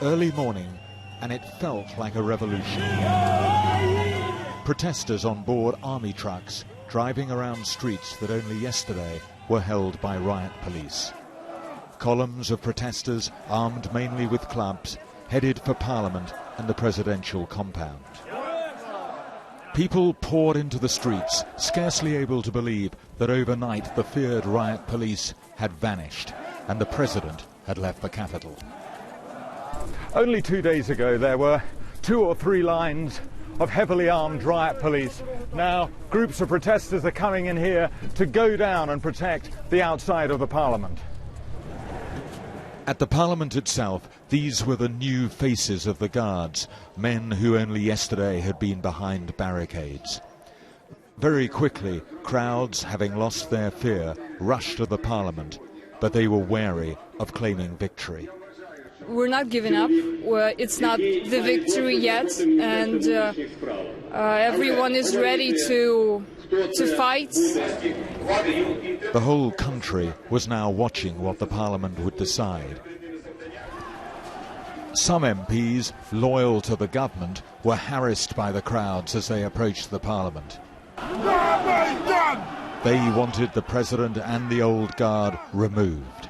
Early morning, and it felt like a revolution. Protesters on board army trucks driving around streets that only yesterday were held by riot police. Columns of protesters, armed mainly with clubs, headed for Parliament and the presidential compound. People poured into the streets, scarcely able to believe that overnight the feared riot police had vanished and the president had left the capital. Only 2 days ago there were 2 or 3 lines of heavily armed riot police. Now groups of protesters are coming in here to go down and protect the outside of the Parliament. At the Parliament itself, these were the new faces of the guards, men who only yesterday had been behind barricades. Very quickly, crowds, having lost their fear, rushed to the Parliament, but they were wary of claiming victory. We're not giving up. It's not the victory yet, and everyone is ready to fight. The whole country was now watching what the Parliament would decide. Some MPs, loyal to the government, were harassed by the crowds as they approached the Parliament. They wanted the president and the old guard removed.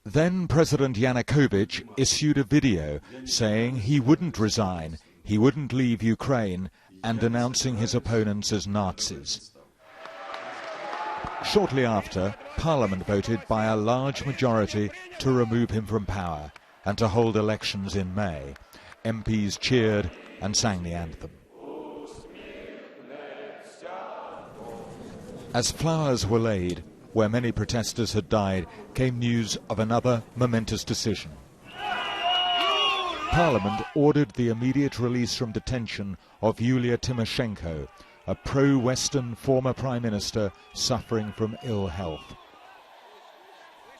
Then President Yanukovych issued a video saying he wouldn't resign, he wouldn't leave Ukraine, and denouncing his opponents as Nazis. Shortly after, Parliament voted by a large majority to remove him from power and to hold elections in May. MPs cheered and sang the anthem. As flowers were laid, where many protesters had died, came news of another momentous decision. Parliament ordered the immediate release from detention of Tymoshenko, a pro-Western former Prime Minister suffering from ill health.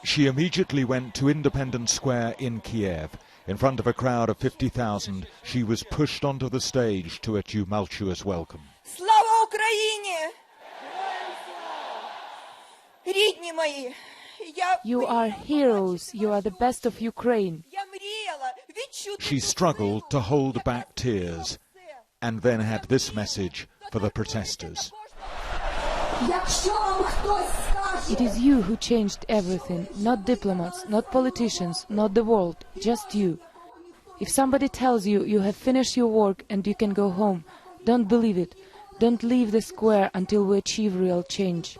She immediately went to Independence Square in Kiev. In front of a crowd of 50,000, she was pushed onto the stage to a tumultuous welcome. Slava Ukraini! Рідні мої! You are heroes. You are the best of Ukraine. She struggled to hold back tears and then had this message for the protesters. It is you who changed everything, not diplomats, not politicians, not the world, just you. If somebody tells you you have finished your work and you can go home, don't believe it. Don't leave the square until we achieve real change.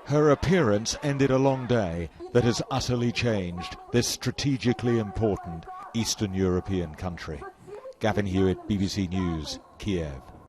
Her appearance ended a long day that has utterly changed this strategically important Eastern European country. Gavin Hewitt, BBC News, Kiev.